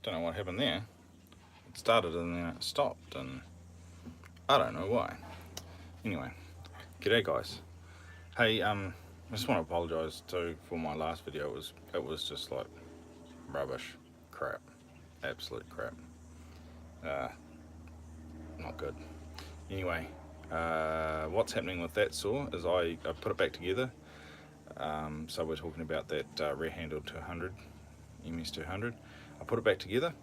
don't know what happened there. It started and then it stopped, and I don't know why. Anyway, g'day guys. Hey, I just want to apologise too for my last video. It was just like rubbish, crap, absolute crap. Not good. Anyway, what's happening with that saw is I put it back together. So we're talking about that rear handle 200, MS200. I put it back together.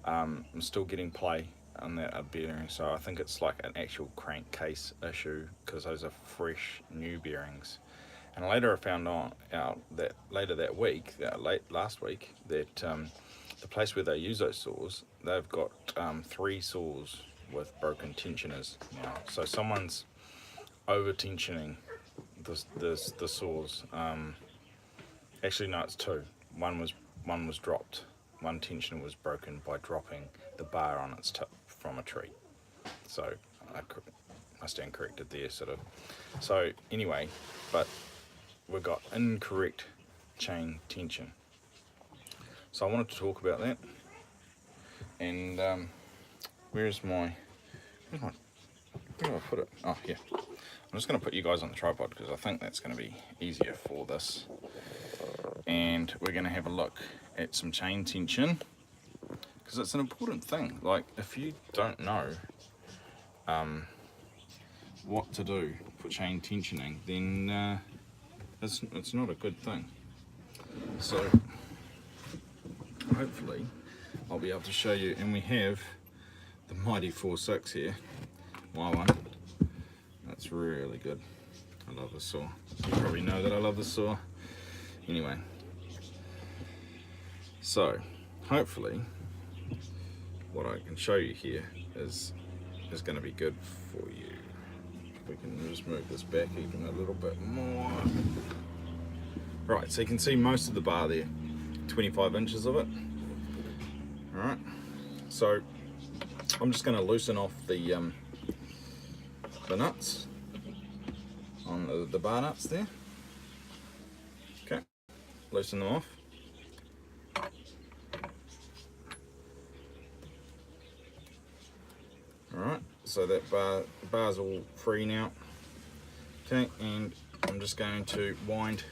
I'm still getting play on that bearing, so I think it's like an actual crankcase issue because those are fresh new bearings. And later I found out that later that week, last week, that the place where they use those saws, they've got 3 saws with broken tensioners now. So someone's over tensioning the saws. Actually, no, it's 2. One was dropped. One tensioner was broken by dropping the bar on its tip from a tree. So I stand corrected there, sort of. So anyway, but we've got incorrect chain tension. So I wanted to talk about that. And where do I put it? Oh, here. I'm just going to put you guys on the tripod because I think that's going to be easier for this. And we're going to have a look at some chain tension because it's an important thing. Like, if you don't know what to do for chain tensioning, then it's not a good thing. So hopefully I'll be able to show you. And we have the mighty 4.6 here, my one. That's really good. I love this saw. You probably know that I love this saw. Anyway, so hopefully what I can show you here is going to be good for you. If we can just move this back even a little bit more. Right, so you can see most of the bar there, 25 inches of it. Alright, so I'm just going to loosen off the nuts on the bar nuts there. Okay, loosen them off. Alright, so that bar's all free now. Okay, and I'm just going to wind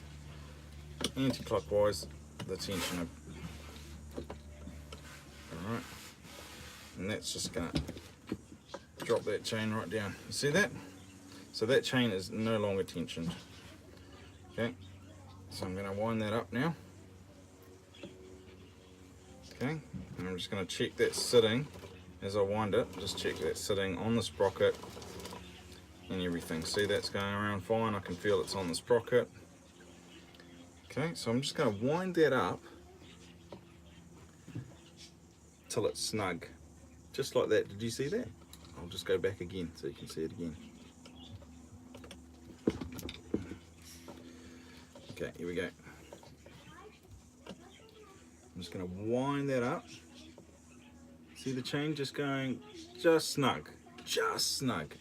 anti-clockwise the tensioner. Alright, and that's just going to drop that chain right down. You see that? So that chain is no longer tensioned. Okay, so I'm going to wind that up now. Okay, and I'm just going to check that sitting as I wind it. Just check that sitting on the sprocket and everything. See, that's going around fine. I can feel it's on the sprocket. Okay, so I'm just going to wind that up till it's snug, just like that. Did you see that? I'll just go back again so you can see it again. Okay, here we go. I'm just going to wind that up. See the chain just going just snug,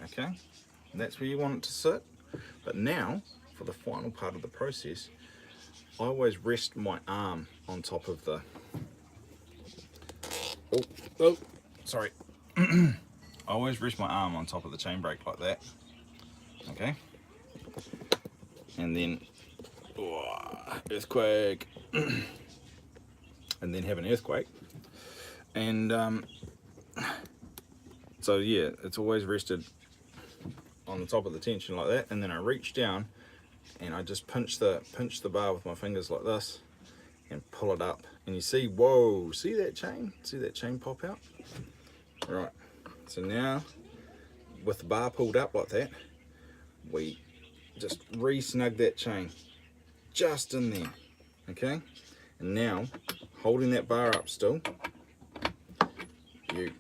okay? And that's where you want it to sit. But now, for the final part of the process, I always rest my arm on top of the, sorry. I always rest my arm on top of the chain brake like that, okay? And then, earthquake, and then have an earthquake. And so yeah, it's always rested on the top of the tension like that, and then I reach down and I just pinch the bar with my fingers like this and pull it up, and you see, whoa, see that chain pop out? Right, so now with the bar pulled up like that, we just re-snug that chain just in there, okay? And now, holding that bar up still, you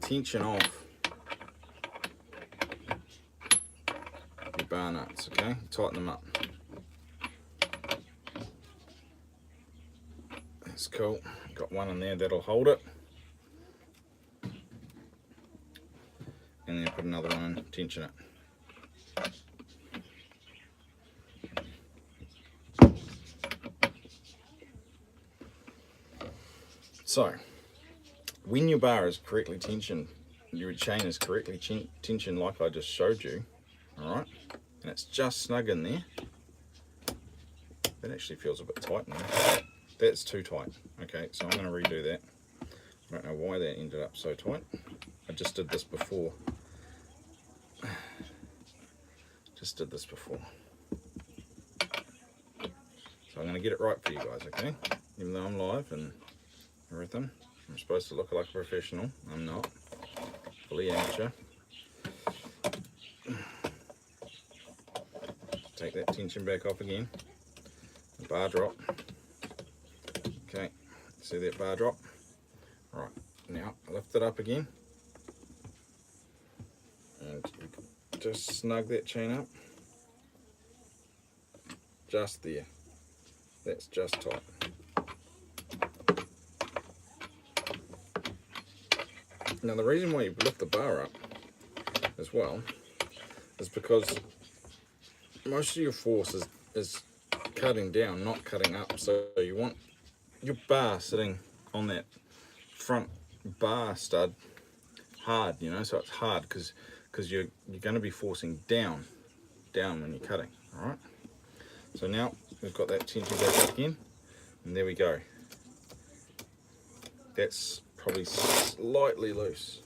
tension off your bar nuts, okay? Tighten them up. That's cool. Got one in there that'll hold it. And then put another one in, tension it. So when your bar is correctly tensioned, your chain is correctly tensioned like I just showed you, all right, and it's just snug in there. That actually feels a bit tight now. That's too tight. Okay, so I'm going to redo that. I don't know why that ended up so tight. I just did this before. So I'm going to get it right for you guys, okay? Even though I'm live and everything, I'm supposed to look like a professional. I'm not. Fully amateur. Take that tension back off again. The bar drop. Okay, see that bar drop? Right, now lift it up again. And just snug that chain up. Just there. That's just tight. Now the reason why you lift the bar up as well is because most of your force is cutting down, not cutting up. So you want your bar sitting on that front bar stud hard, you know, so it's hard because you're going to be forcing down when you're cutting. All right. So now we've got that tension back up again, and there we go. That's probably slightly loose.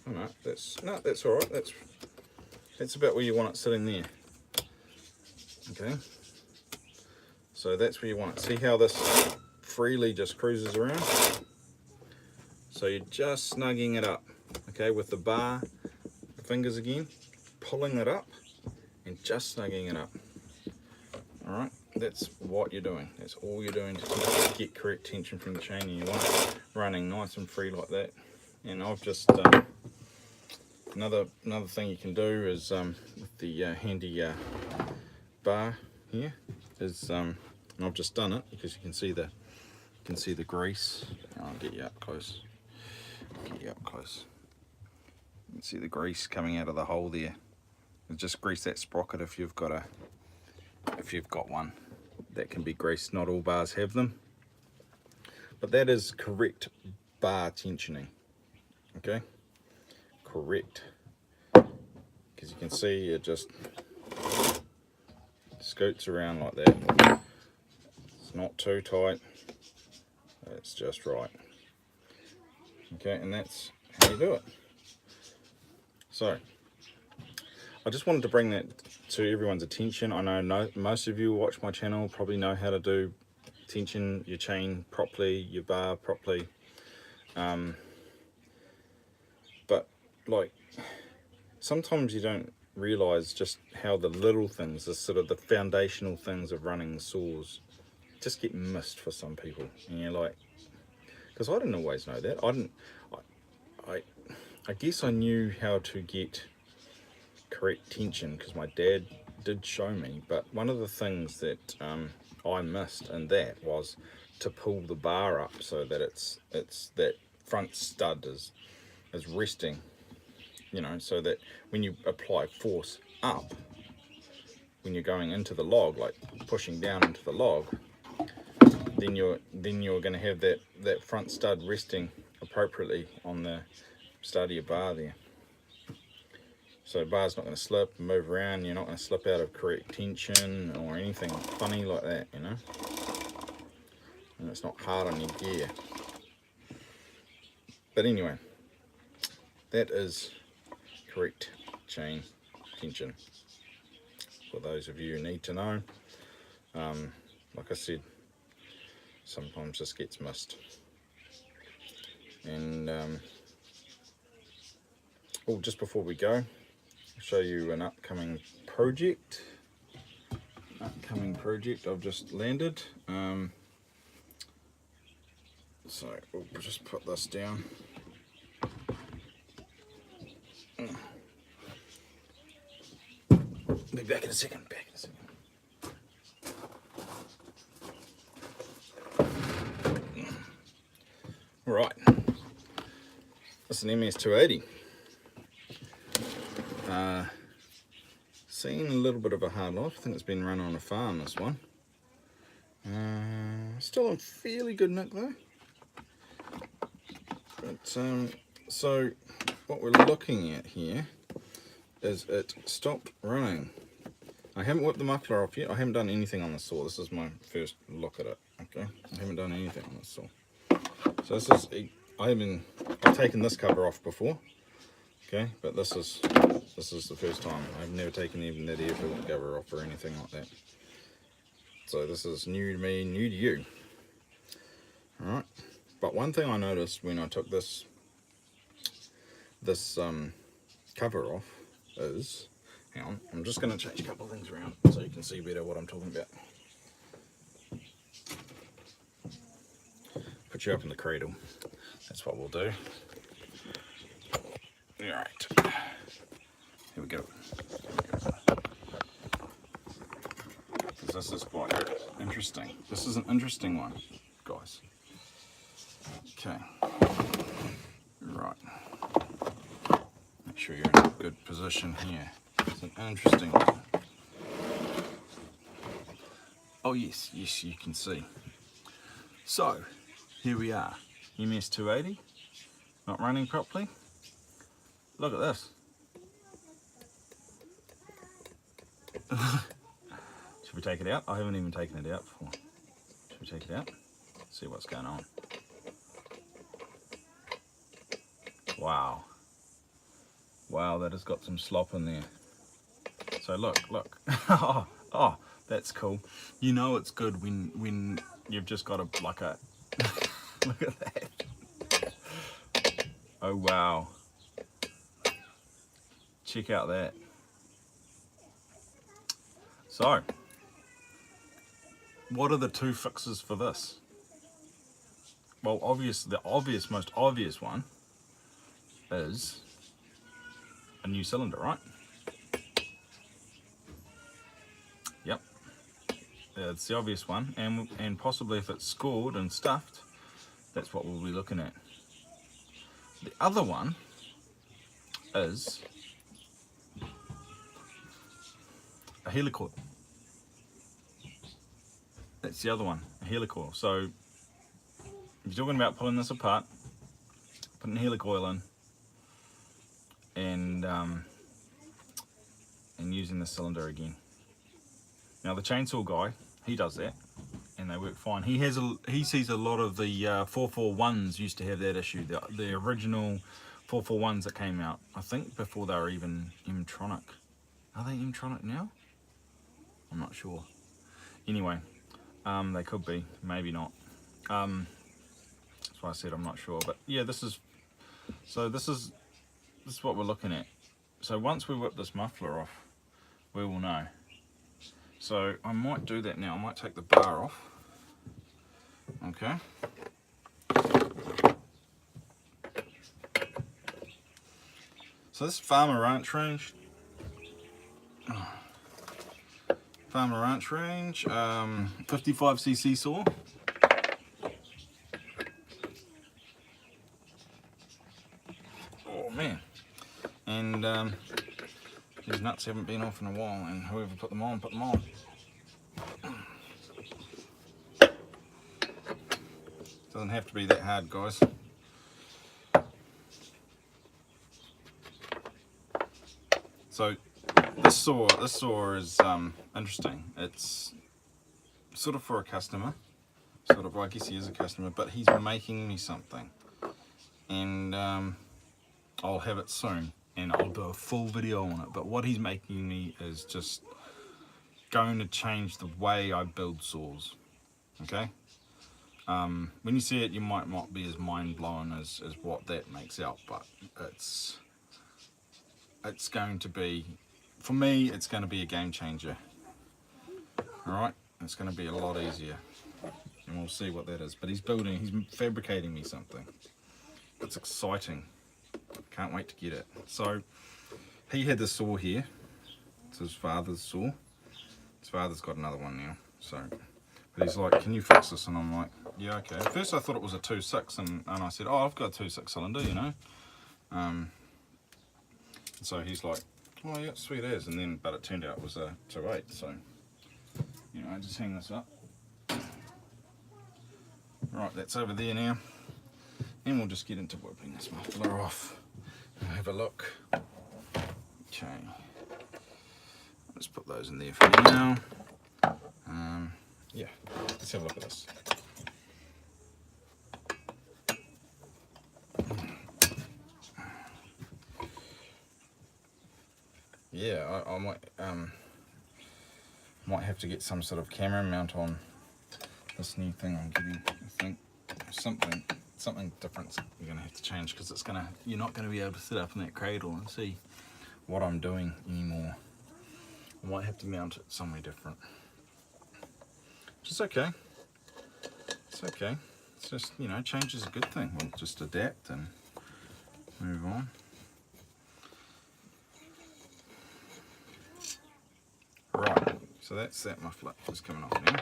Oh no, that's all right. That's about where you want it sitting there. Okay. So that's where you want it. See how this freely just cruises around? So you're just snugging it up, okay, with the bar, the fingers again, pulling it up and just snugging it up. All right, that's what you're doing. That's all you're doing to get correct tension from the chain, and you want it running nice and free like that. And I've just another thing you can do is with the handy bar here is and I've just done it because you can see the grease. I'll get you up close. You can see the grease coming out of the hole there. Just grease that sprocket if you've got one that can be greased. Not all bars have them, but that is correct bar tensioning. Okay, correct, because you can see it just scoots around like that. It's not too tight, it's just right. Okay, and that's how you do it. So I just wanted to bring that to everyone's attention. I know most of you who watch my channel probably know how to do tension your chain properly, your bar properly, but like sometimes you don't realize just how the little things, the sort of the foundational things of running saws, just get missed for some people. And you're like, because I didn't always know that. I guess I knew how to get correct tension because my dad did show me, but one of the things that I missed in that was to pull the bar up so that it's that front stud is resting, you know, so that when you apply force up, when you're going into the log, like pushing down into the log, then you're going to have that front stud resting appropriately on the stud of your bar there. So the bar's not going to slip, move around, you're not going to slip out of correct tension or anything funny like that, you know. And it's not hard on your gear. But anyway, that is correct chain tension. For those of you who need to know, like I said, sometimes this gets missed. And just before we go, I'll show you an upcoming project I've just landed. So we'll just put this down. Be back in a second. All right, that's an MS280. Seen a little bit of a hard life. I think it's been run on a farm, this one. Still in fairly good nick though. But, so what we're looking at here is it stopped running. I haven't whipped the muffler off yet. I haven't done anything on the saw. This is my first look at it. Okay, I haven't done anything on the saw. So this is, I've taken this cover off before. Okay, but this is the first time. I've never taken even that air filter cover off or anything like that. So this is new to me, new to you. All right. But one thing I noticed when I took this cover off is, hang on, I'm just going to change a couple of things around so you can see better what I'm talking about. Put you up in the cradle. That's what we'll do. All right. Here we go. This is quite interesting. This is an interesting one, guys. Okay. Right. Make sure you're in a good position here. It's an interesting one. Oh yes, yes, you can see. So, here we are. MS280. Not running properly. Look at this. Should we take it out? I haven't even taken it out before. Should we take it out? See what's going on. Wow. Wow, that has got some slop in there. So look. oh, that's cool. You know it's good when you've just got a look at that. Oh wow. Check out that. So, what are the two fixes for this? Well, the most obvious one is a new cylinder, right? Yep, it's the obvious one, and possibly if it's scored and stuffed, that's what we'll be looking at. The other one is a helicoil. That's the other one, a helicoil. So if you're talking about pulling this apart, putting a helicoil in, and using the cylinder again. Now the chainsaw guy, he does that, and they work fine. He sees a lot of the 441s used to have that issue. The original 441s that came out, I think before they were even M-tronic. Are they M-tronic now? I'm not sure. Anyway, they could be, maybe not. That's why I said I'm not sure. But yeah, this is what we're looking at. So once we whip this muffler off, we will know. So I might do that now. I might take the bar off. Okay. So this Farmer Ranch range. Farmer Ranch range, 55cc saw. Oh man. And these nuts haven't been off in a while, and whoever put them on, put them on. Doesn't have to be that hard, guys. So this saw is interesting. It's sort of for a customer, sort of, I guess he is a customer, but he's making me something, and I'll have it soon, and I'll do a full video on it. But what he's making me is just going to change the way I build saws. Okay. When you see it, you might not be as mind blown as what that makes out, but it's going to be, for me, it's going to be a game changer. Alright, it's going to be a lot easier, and we'll see what that is. But he's fabricating me something. It's exciting. Can't wait to get it. So he had the saw here. It's his father's saw. His father's got another one now. So, but he's like, "Can you fix this?" And I'm like, "Yeah, okay." At first I thought it was a 2.6, and I said, "Oh, I've got a 2.6 cylinder, you know." So he's like, "Oh yeah, sweet as," but it turned out it was a 2.8. So, you know, I just hang this up. Right, that's over there now. And we'll just get into whipping this muffler off and have a look. Okay. Let's put those in there for now. Yeah, let's have a look at this. Yeah, I might have to get some sort of camera mount on this new thing I'm getting. I think something different you're gonna have to change, because you're not gonna be able to sit up in that cradle and see what I'm doing anymore. I might have to mount it somewhere different. Which is okay. It's okay. It's just, you know, change is a good thing. We'll just adapt and move on. Right, so that's that muffler that's coming off now.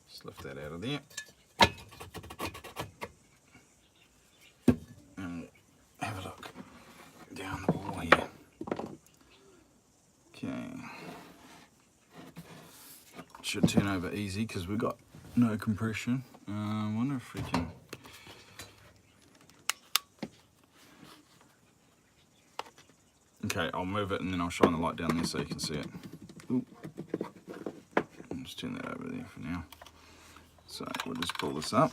Just lift that out of there. And we'll have a look down the wall here. Okay. Should turn over easy because we've got no compression. I wonder if we can. Okay, I'll move it and then I'll shine the light down there so you can see it. Ooh. I'll just turn that over there for now. So we'll just pull this up.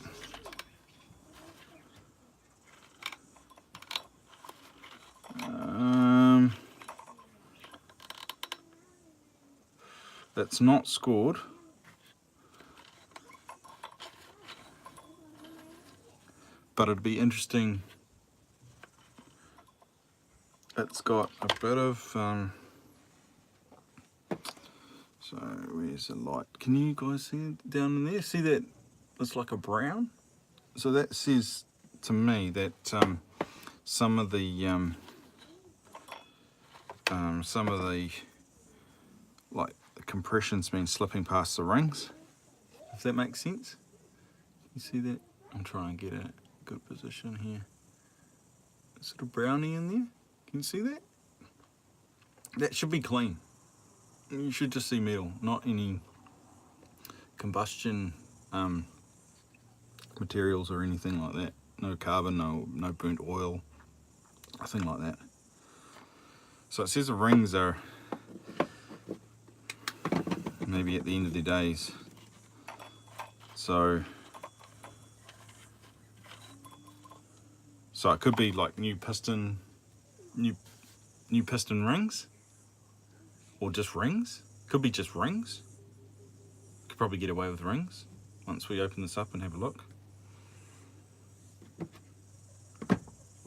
That's not scored. But it'd be interesting. It's got a bit of, so where's the light? Can you guys see it down in there? See that it's like a brown? So that says to me that some of the like the compression's been slipping past the rings. If that makes sense. You see that? I'm trying to get a good position here. Is it a brownie in there? Can you see that? That should be clean. You should just see metal, not any combustion materials or anything like that. No carbon, no burnt oil, nothing like that. So it says the rings are maybe at the end of their days. So it could be like new piston rings, or just rings. Could be just rings. Could probably get away with rings once we open this up and have a look.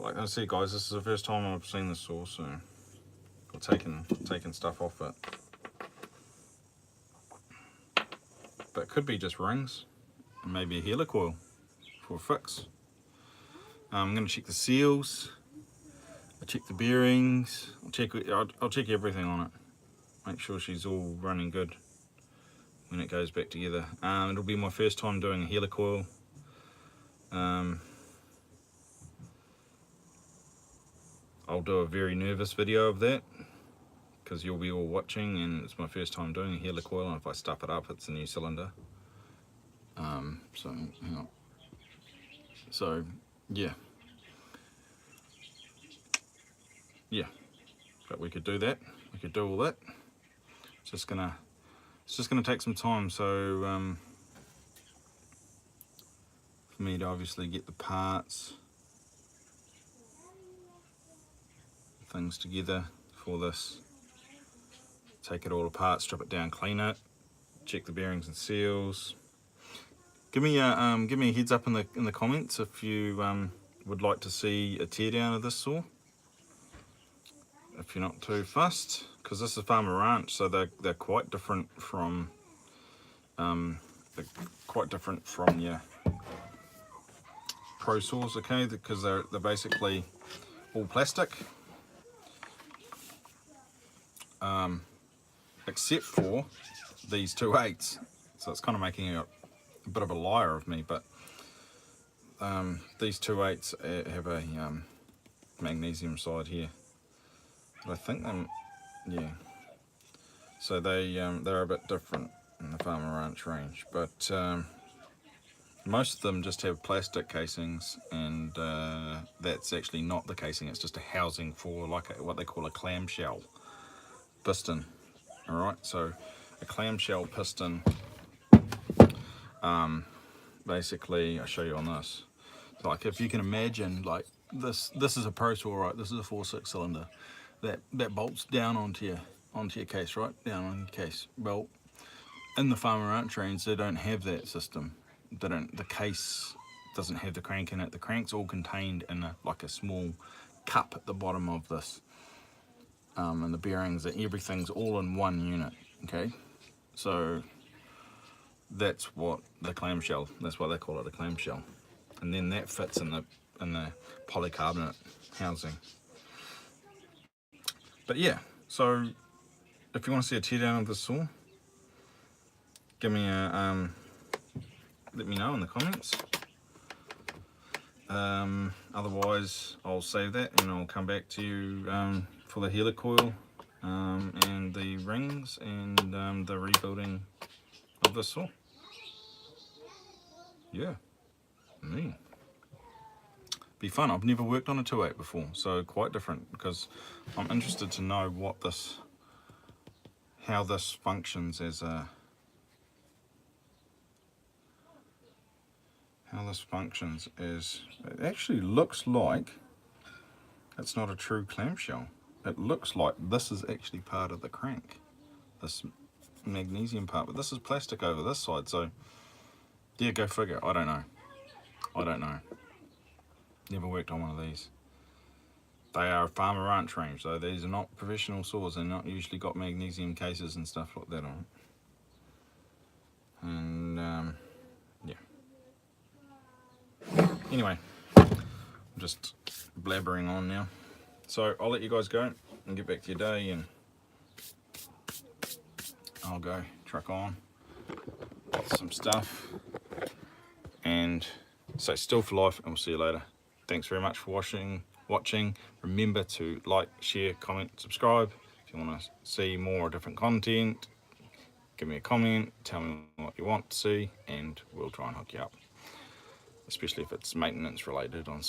Like I said, guys, this is the first time I've seen this saw, so I've taken stuff off it. But it could be just rings, and maybe a helicoil for a fix. I'm going to check the seals. I'll check the bearings. I'll check everything on it. Make sure she's all running good when it goes back together. It'll be my first time doing a helicoil. I'll do a very nervous video of that because you'll be all watching, and it's my first time doing a helicoil, and if I stuff it up, it's a new cylinder. So hang on. So yeah, but we could do that. We could do all that. It's just gonna take some time. So for me to obviously get the parts, things together for this. Take it all apart, strip it down, clean it, check the bearings and seals. Give me a heads up in the comments if you would like to see a teardown of this saw. If you're not too fussed, because this is Farmer Ranch, so they're quite different from your pro saws, okay? Because they're basically all plastic, except for these 2/8. So it's kind of making a bit of a liar of me, but these 2/8 have a magnesium side here. But I think yeah. So they're a bit different in the Farmer Ranch range, but most of them just have plastic casings, and that's actually not the casing, it's just a housing for like what they call a clamshell piston. Alright, so a clamshell piston, basically, I'll show you on this. So like if you can imagine, like this is a Pro Tour, right? This is a 4.6 cylinder that bolts down onto your case, right? Down on your case. Well, in the farmer ranch trains, they don't have that system. The case doesn't have the crank in it. The crank's all contained in like a small cup at the bottom of this, and the bearings and everything's all in one unit. Okay, so that's what the clamshell. That's why they call it a clamshell, and then that fits in the polycarbonate housing. But yeah, so if you want to see a teardown of this saw, give me a let me know in the comments. Otherwise, I'll save that and I'll come back to you for the helicoil and the rings and the rebuilding of the saw. Yeah, be fun. I've never worked on a 2.8 before, so quite different, because I'm interested to know how this functions as a it actually looks like it's not a true clamshell. It looks like this is actually part of the crank, this magnesium part, but this is plastic over this side, so yeah, go figure. I don't know. Never worked on one of these. They are a farmer ranch range, so these are not professional saws. They're not usually got magnesium cases and stuff like that on it. And yeah. Anyway, I'm just blabbering on now. So I'll let you guys go and get back to your day, and I'll go truck on some stuff. And so Stihl for life, and we'll see you later. Thanks very much for watching. Remember to like, share, comment, subscribe. If you want to see more different content, give me a comment, tell me what you want to see, and we'll try and hook you up, especially if it's maintenance related on